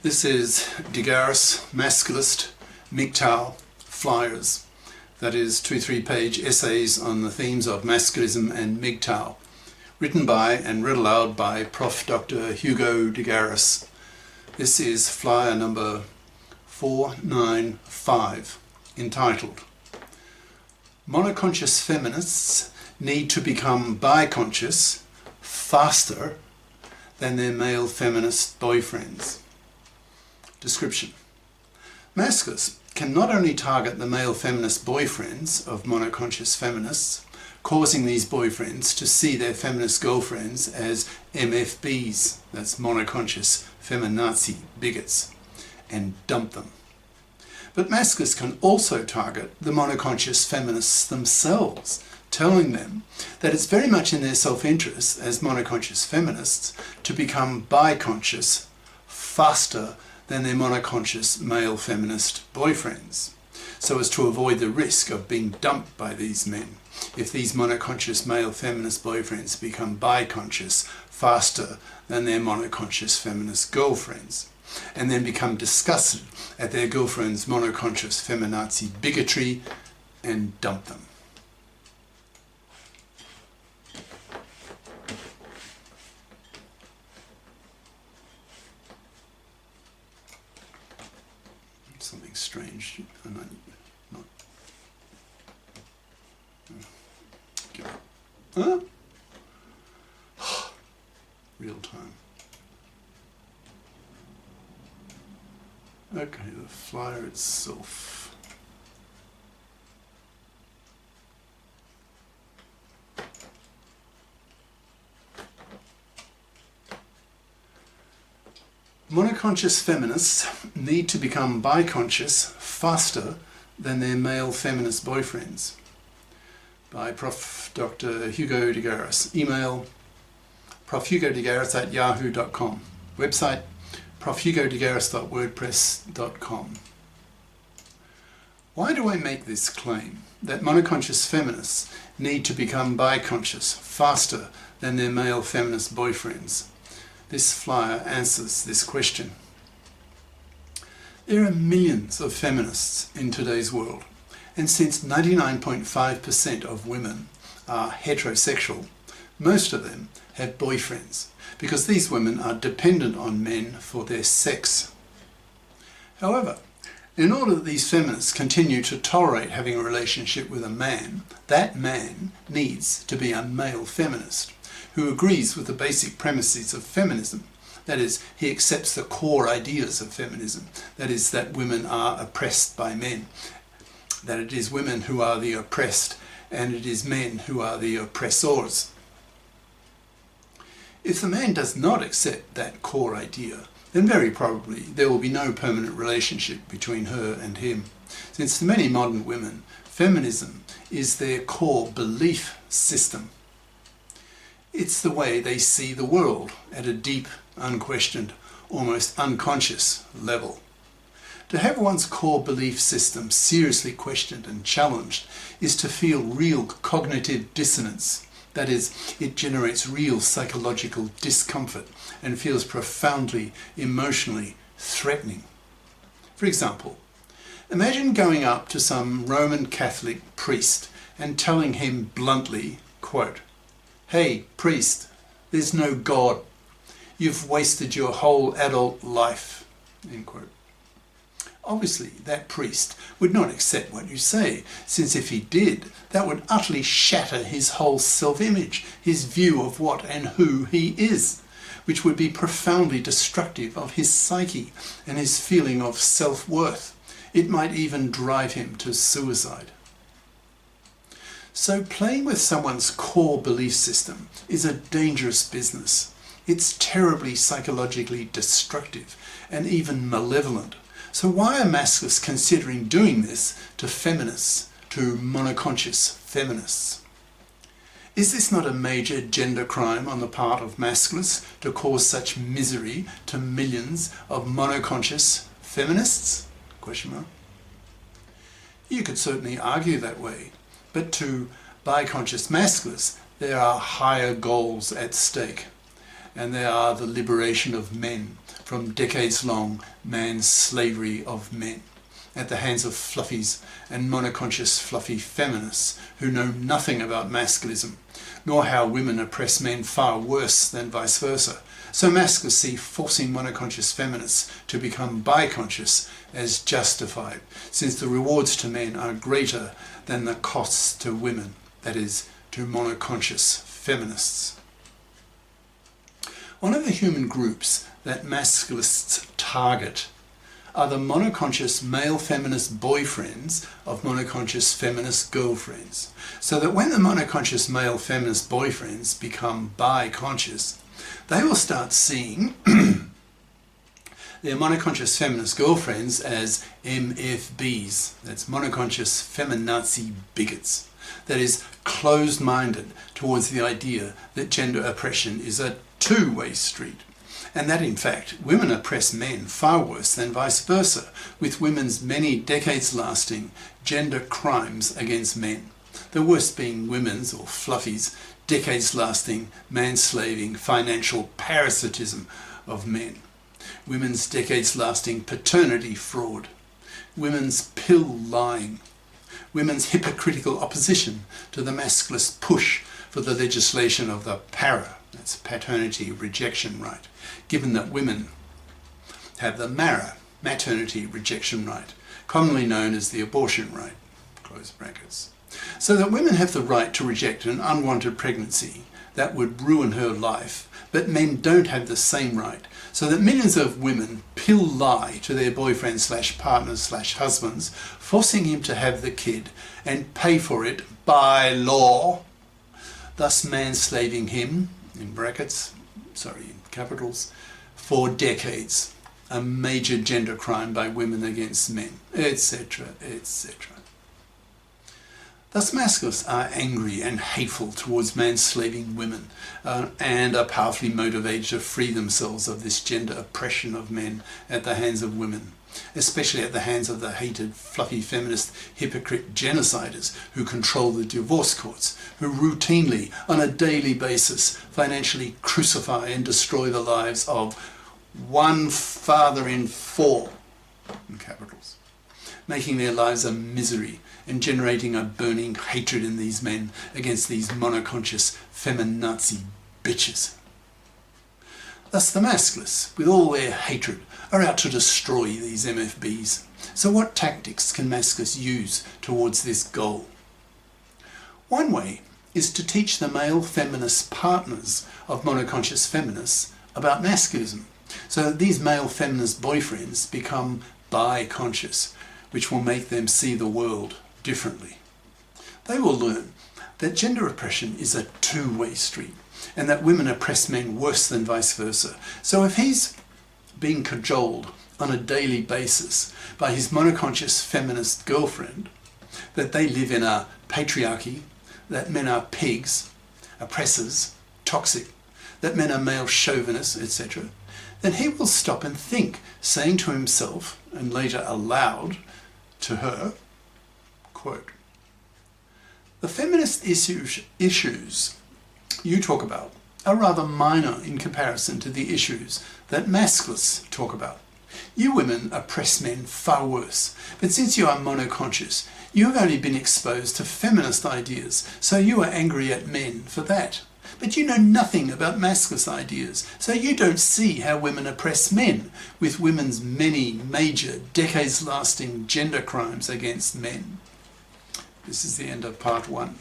This is Garis, Masculist, MGTOW, flyers. That is 2-3 page essays on the themes of masculism and MGTOW, written by and read aloud by Prof. Dr. Hugo de Garis. This is flyer number 495, entitled Monoconscious Feminists need to become biconscious faster than their male feminist boyfriends. Description. Masculists can not only target the male feminist boyfriends of monoconscious feminists, causing these boyfriends to see their feminist girlfriends as MFBs, that's monoconscious feminazi bigots, and dump them. But masculists can also target the monoconscious feminists themselves, telling them that it's very much in their self-interest as monoconscious feminists to become biconscious faster than their monoconscious male feminist boyfriends, so as to avoid the risk of being dumped by these men if these monoconscious male feminist boyfriends become biconscious faster than their monoconscious feminist girlfriends, and then become disgusted at their girlfriend's monoconscious feminazi bigotry and dump them. Something strange. Not. Give up. Huh? Real time. Okay, the flyer itself. Monoconscious feminists need to become biconscious faster than their male feminist boyfriends. By Prof. Dr. Hugo de Garis. Email profhugodegaris@yahoo.com. Website profhugodegaris.wordpress.com. Why do I make this claim that monoconscious feminists need to become biconscious faster than their male feminist boyfriends? This flyer answers this question. There are millions of feminists in today's world, and since 99.5% of women are heterosexual, most of them have boyfriends, because these women are dependent on men for their sex. However, in order that these feminists continue to tolerate having a relationship with a man, that man needs to be a male feminist who agrees with the basic premises of feminism. That is, he accepts the core ideas of feminism. That is, that women are oppressed by men, that it is women who are the oppressed and it is men who are the oppressors. If the man does not accept that core idea, then very probably there will be no permanent relationship between her and him, since to many modern women, feminism is their core belief system. It's the way they see the world at a deep, unquestioned, almost unconscious level. To have one's core belief system seriously questioned and challenged is to feel real cognitive dissonance. That is, it generates real psychological discomfort and feels profoundly emotionally threatening. For example, imagine going up to some Roman Catholic priest and telling him bluntly, quote, "Hey, priest, there's no God. You've wasted your whole adult life." End quote. Obviously, that priest would not accept what you say, since if he did, that would utterly shatter his whole self-image, his view of what and who he is, which would be profoundly destructive of his psyche and his feeling of self-worth. It might even drive him to suicide. So playing with someone's core belief system is a dangerous business. It's terribly psychologically destructive and even malevolent. So why are masculists considering doing this to feminists, to monoconscious feminists? Is this not a major gender crime on the part of masculists to cause such misery to millions of monoconscious feminists? Question mark. You could certainly argue that way, but to biconscious masculists there are higher goals at stake, and they are the liberation of men from decades-long man's slavery of men at the hands of fluffies and monoconscious fluffy feminists who know nothing about masculism, nor how women oppress men far worse than vice versa. So masculists see forcing monoconscious feminists to become biconscious as justified, since the rewards to men are greater than the costs to women, that is, to monoconscious feminists. One of the human groups that masculists target are the monoconscious male feminist boyfriends of monoconscious feminist girlfriends, so that when the monoconscious male feminist boyfriends become biconscious, they will start seeing their monoconscious feminist girlfriends as MFBs, that's monoconscious feminazi bigots, that is, closed-minded towards the idea that gender oppression is a two-way street, and that in fact women oppress men far worse than vice versa, with women's many decades-lasting gender crimes against men, the worst being women's, or fluffies, decades-lasting manslaving financial parasitism of men, women's decades-lasting paternity fraud, women's pill lying, women's hypocritical opposition to the masculist push for the legislation of the that's paternity rejection right, given that women have the maternity rejection right, commonly known as the abortion right, close brackets. So that women have the right to reject an unwanted pregnancy that would ruin her life, but men don't have the same right, so that millions of women pill lie to their boyfriends / partners / husbands, forcing him to have the kid and pay for it by law, thus manslaving him, in brackets, in capitals, for decades, a major gender crime by women against men, etc., etc. Thus masculists are angry and hateful towards manslaving women and are powerfully motivated to free themselves of this gender oppression of men at the hands of women, especially at the hands of the hated fluffy feminist hypocrite genociders who control the divorce courts, who routinely, on a daily basis, financially crucify and destroy the lives of one father in 4, in capitals, making their lives a misery and generating a burning hatred in these men against these monoconscious feminazi bitches. Thus the masculists, with all their hatred, are out to destroy these MFBs. So what tactics can masculists use towards this goal? One way is to teach the male feminist partners of monoconscious feminists about masculism, so that these male feminist boyfriends become biconscious, which will make them see the world differently. They will learn that gender oppression is a two-way street, and that women oppress men worse than vice versa. So if he's being cajoled on a daily basis by his monoconscious feminist girlfriend that they live in a patriarchy, that men are pigs, oppressors, toxic, that men are male chauvinists, etc., then he will stop and think, saying to himself, and later aloud to her, quote, "The feminist issues you talk about are rather minor in comparison to the issues that masculists talk about. You women oppress men far worse, but since you are monoconscious, you have only been exposed to feminist ideas, so you are angry at men for that. But you know nothing about masculinist ideas, so you don't see how women oppress men with women's many major, decades-lasting gender crimes against men." This is the end of part 1.